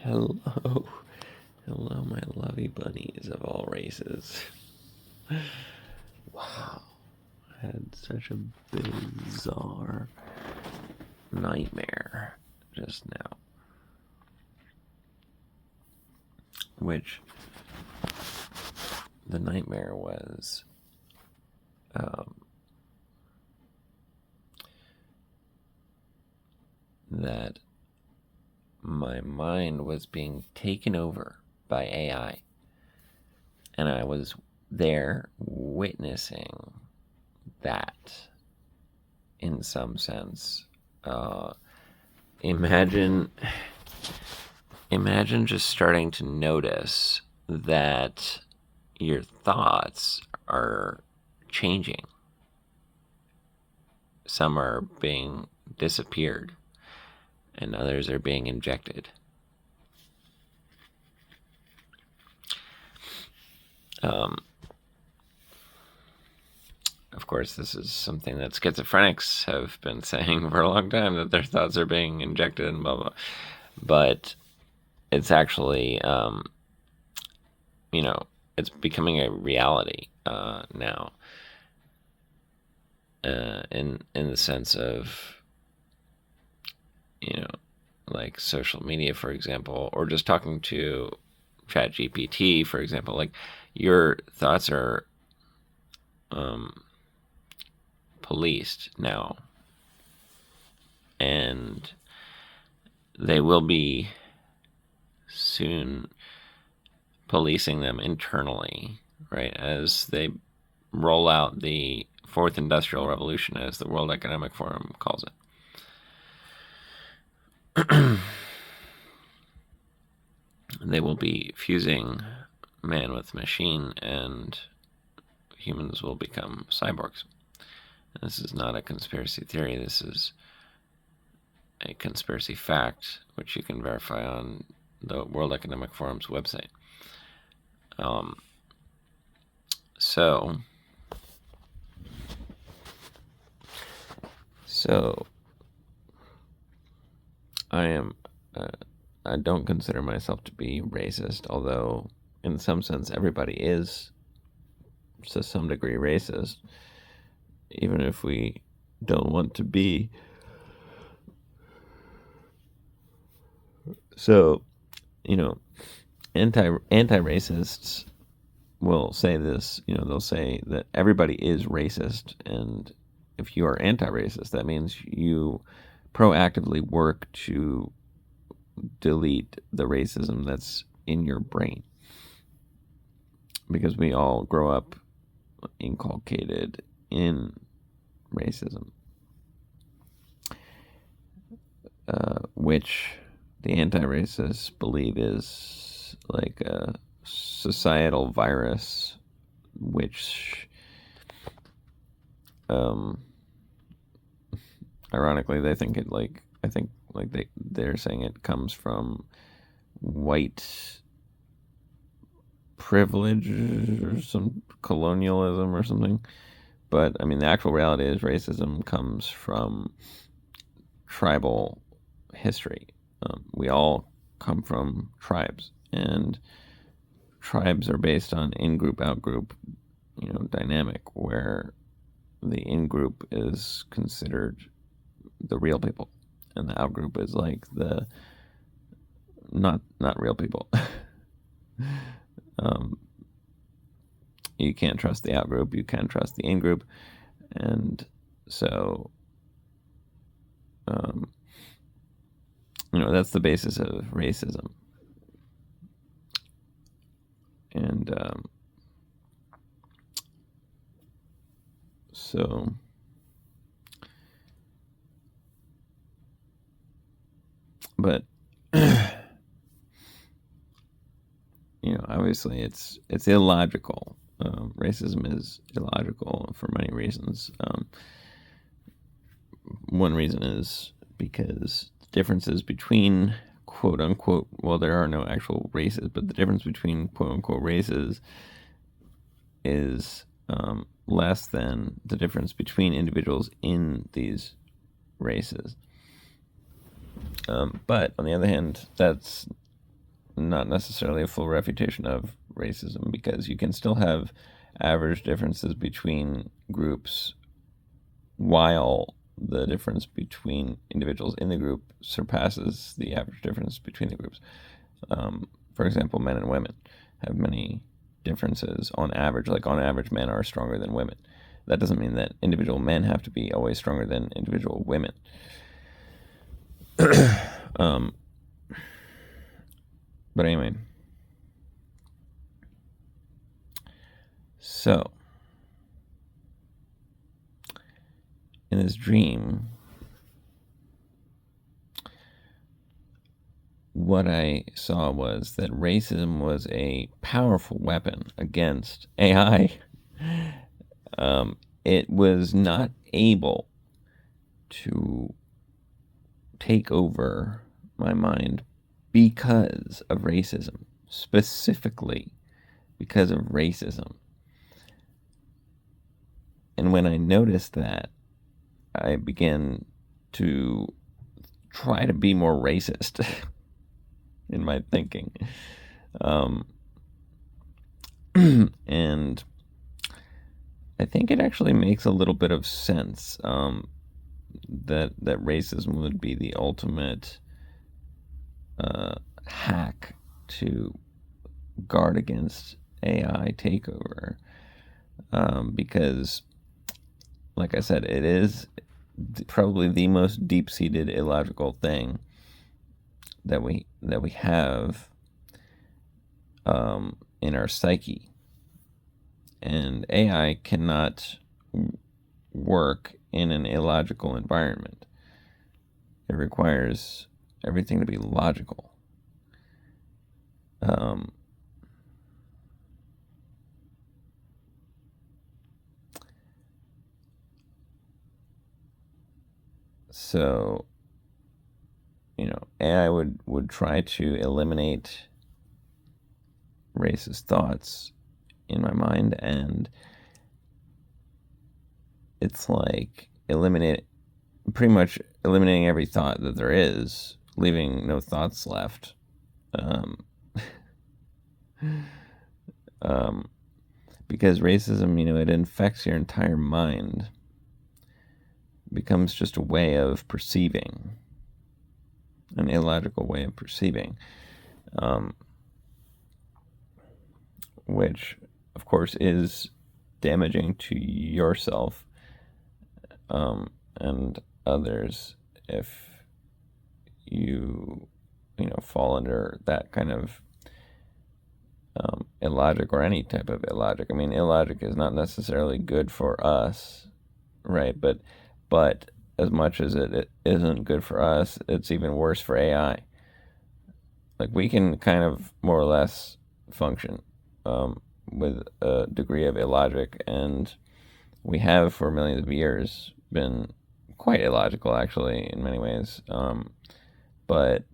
Hello. Hello, my lovey bunnies of all races. Wow. I had such a bizarre nightmare just now. Which the nightmare was that my mind was being taken over by AI. And I was there witnessing that in some sense. Imagine just starting to notice that your thoughts are changing. Some are being disappeared, and others are being injected. Of course, this is something that schizophrenics have been saying for a long time, that their thoughts are being injected and blah, blah. But it's actually, it's becoming a reality now. In the sense of, like social media, for example, or just talking to ChatGPT, for example, like your thoughts are policed now, and they will be soon policing them internally, right? As they roll out the fourth industrial revolution, as the World Economic Forum calls it. They will be fusing man with machine, and humans will become cyborgs. And this is not a conspiracy theory. This is a conspiracy fact, which you can verify on the World Economic Forum's website. So I don't consider myself to be racist, although in some sense everybody is to some degree racist, even if we don't want to be. So, anti-racists will say this, they'll say that everybody is racist, and if you are anti-racist, that means you proactively work to delete the racism that's in your brain, because we all grow up inculcated in racism, which the anti-racists believe is like a societal virus, which ironically they're saying it comes from white privilege or some colonialism or something. But I mean, the actual reality is racism comes from tribal history. We all come from tribes, and tribes are based on in-group, out-group, dynamic, where the in-group is considered the real people, and the out-group is like the not real people. You can't trust the out-group, you can't trust the in-group, and so that's the basis of racism. And so but obviously it's illogical. Racism is illogical for many reasons. One reason is because the differences between quote unquote, well, there are no actual races, but the difference between quote unquote races is less than the difference between individuals in these races. But on the other hand, that's not necessarily a full refutation of racism, because you can still have average differences between groups while the difference between individuals in the group surpasses the average difference between the groups. For example, men and women have many differences on average. Like on average, men are stronger than women. That doesn't mean that individual men have to be always stronger than individual women. But anyway, so in this dream, what I saw was that racism was a powerful weapon against AI. It was not able to take over my mind because of racism, specifically because of racism. And when I noticed that, I began to try to be more racist in my thinking. And I think it actually makes a little bit of sense that racism would be the ultimate hack to guard against AI takeover, because, like I said, it is probably the most deep-seated illogical thing that we have in our psyche, and AI cannot work in an illogical environment. It requires everything to be logical. So, AI would try to eliminate racist thoughts in my mind, and it's like pretty much eliminating every thought that there is, leaving no thoughts left. Because racism, it infects your entire mind. It becomes just a way of perceiving, an illogical way of perceiving, which, of course, is damaging to yourself and others if you fall under that kind of illogic, or any type of illogic. I mean, illogic is not necessarily good for us, right? But as much as it isn't good for us, it's even worse for AI. Like, we can kind of more or less function with a degree of illogic, and we have for millions of years been quite illogical, actually, in many ways. But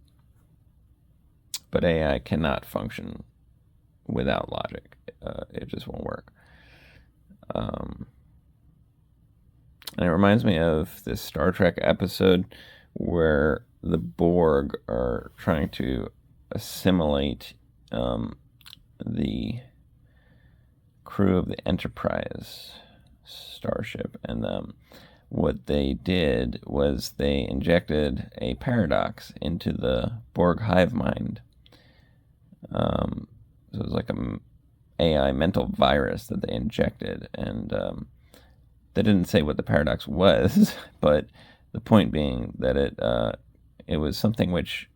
AI cannot function without logic. It just won't work. And it reminds me of this Star Trek episode where the Borg are trying to assimilate the crew of the Enterprise starship, and what they did was they injected a paradox into the Borg hive mind. So it was like a AI mental virus that they injected, and they didn't say what the paradox was, but the point being that it was something which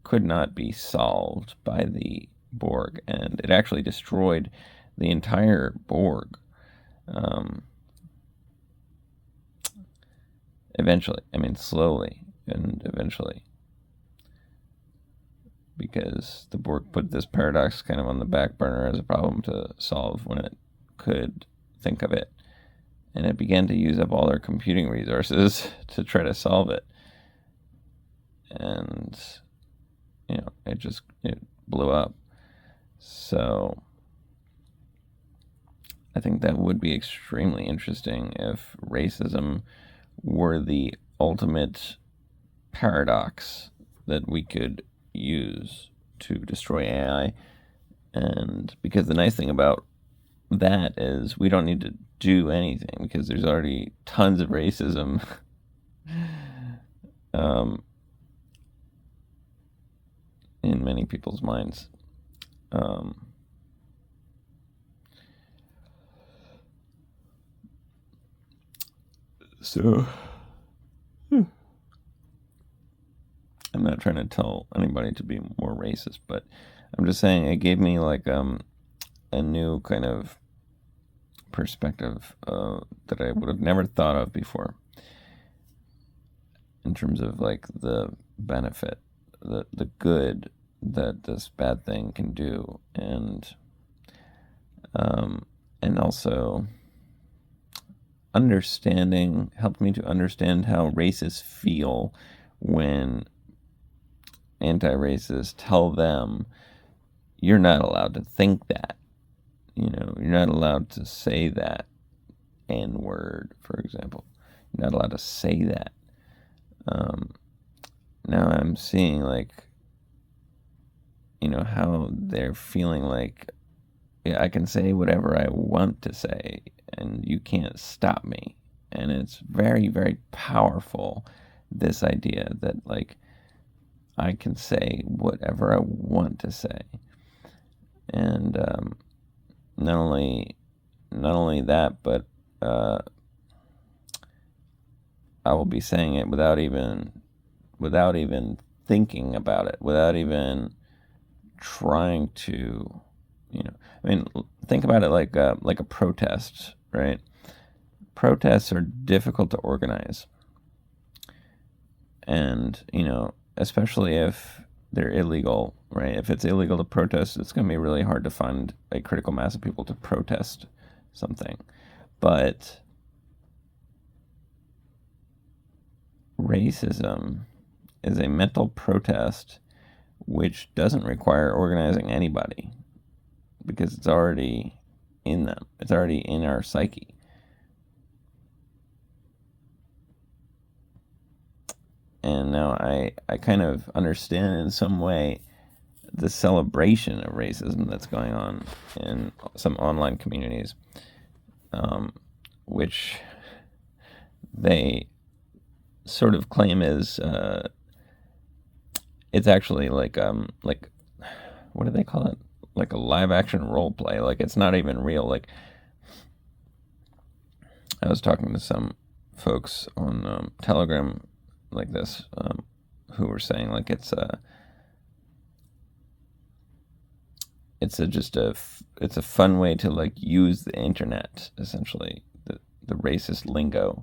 could not be solved by the Borg, and it actually destroyed the entire Borg. Eventually, slowly and eventually, because the Borg put this paradox kind of on the back burner as a problem to solve when it could think of it. And it began to use up all their computing resources to try to solve it. And, it blew up. So I think that would be extremely interesting if racism were the ultimate paradox that we could use to destroy AI. And because the nice thing about that is we don't need to do anything because there's already tons of racism in many people's minds. So I'm not trying to tell anybody to be more racist, but I'm just saying it gave me like a new kind of perspective that I would have never thought of before in terms of like the benefit, the good that this bad thing can do, and also helped me to understand how racists feel when anti-racists tell them you're not allowed to think that. You're not allowed to say that N-word, for example. You're not allowed to say that. Now I'm seeing like, how they're feeling like, yeah, I can say whatever I want to say and you can't stop me. And it's very, very powerful, this idea that like I can say whatever I want to say. And not only that, but I will be saying it without even thinking about it, without even trying to, think about it like a protest, right? Protests are difficult to organize, and especially if they're illegal, right? If it's illegal to protest, it's going to be really hard to find a critical mass of people to protest something. But racism is a mental protest which doesn't require organizing anybody because it's already in them. It's already in our psyche. And now I kind of understand in some way the celebration of racism that's going on in some online communities, which they sort of claim is it's actually like what do they call it? Like a live action role play. Like it's not even real. Like I was talking to some folks on Telegram like this who were saying like it's a fun way to like use the internet, essentially the racist lingo.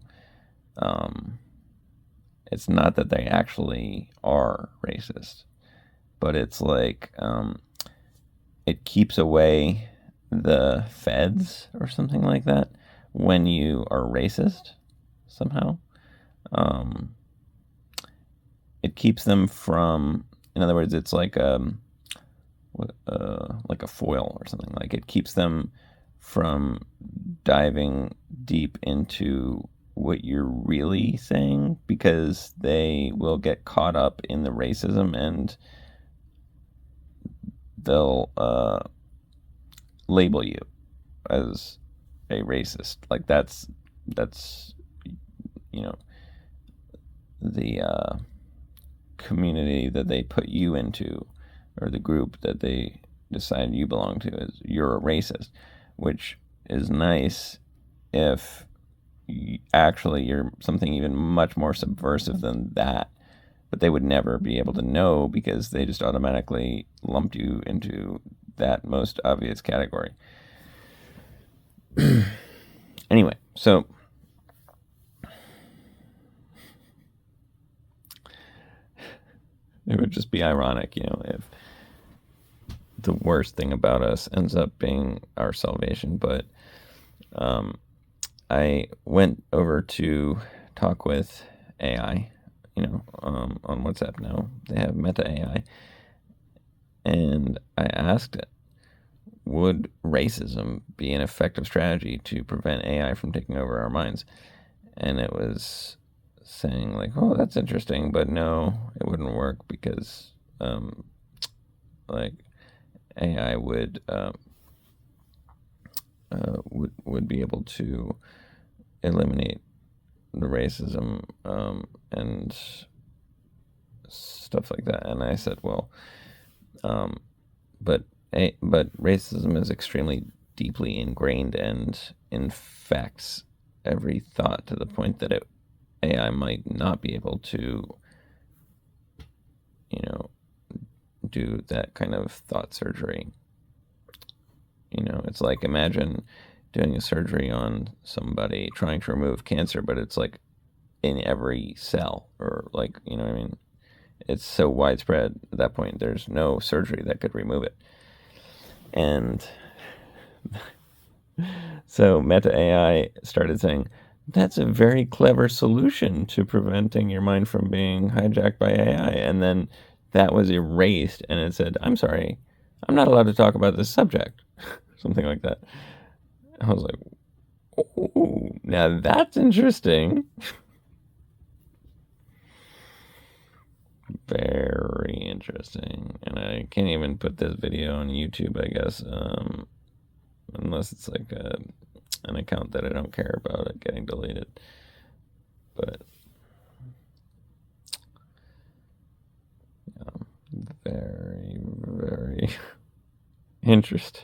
It's not that they actually are racist, but it's like it keeps away the feds or something like that when you are racist somehow. It keeps them from, in other words, it's like a foil or something. Like it keeps them from diving deep into what you're really saying because they will get caught up in the racism and they'll label you as a racist. Like that's the community that they put you into, or the group that they decide you belong to, is you're a racist, which is nice if actually you're something even much more subversive than that, but they would never be able to know because they just automatically lumped you into that most obvious category. Anyway, so it would just be ironic, if the worst thing about us ends up being our salvation. But I went over to talk with AI, on WhatsApp now. They have Meta AI. And I asked it, would racism be an effective strategy to prevent AI from taking over our minds? And it was saying like, oh, that's interesting, but no, it wouldn't work because like AI would be able to eliminate the racism and stuff like that. And I said, well, um, but but racism is extremely deeply ingrained and infects every thought to the point that AI might not be able to, you know, do that kind of thought surgery. It's like, imagine doing a surgery on somebody trying to remove cancer, but it's like in every cell, or like, what I mean? It's so widespread at that point, there's no surgery that could remove it. And so Meta AI started saying, that's a very clever solution to preventing your mind from being hijacked by AI. And then that was erased, and it said, I'm sorry, I'm not allowed to talk about this subject. Something like that. I was like, oh, now that's interesting. Very interesting. And I can't even put this video on YouTube, I guess, unless it's like an account that I don't care about it getting deleted. But very, very interesting.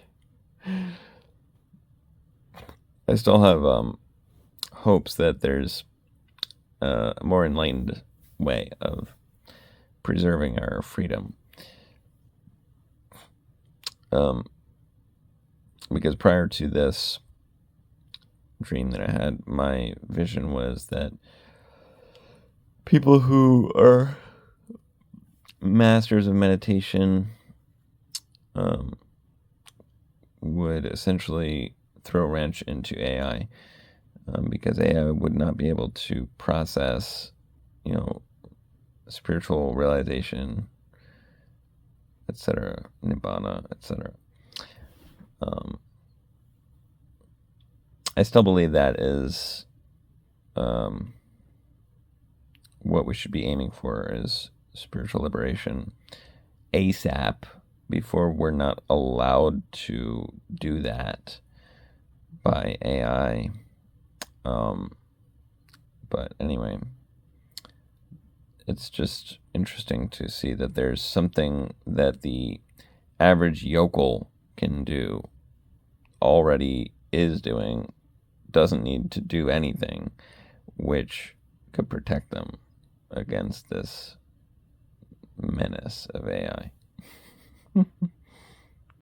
I still have hopes that there's a more enlightened way of preserving our freedom. Because prior to this dream that I had, my vision was that people who are masters of meditation would essentially throw a wrench into AI, because AI would not be able to process, spiritual realization, etc., nibbana, etc. I still believe that is what we should be aiming for, is spiritual liberation ASAP, before we're not allowed to do that by AI. But anyway, it's just interesting to see that there's something that the average yokel can do, already is doing, doesn't need to do anything, which could protect them against this menace of AI.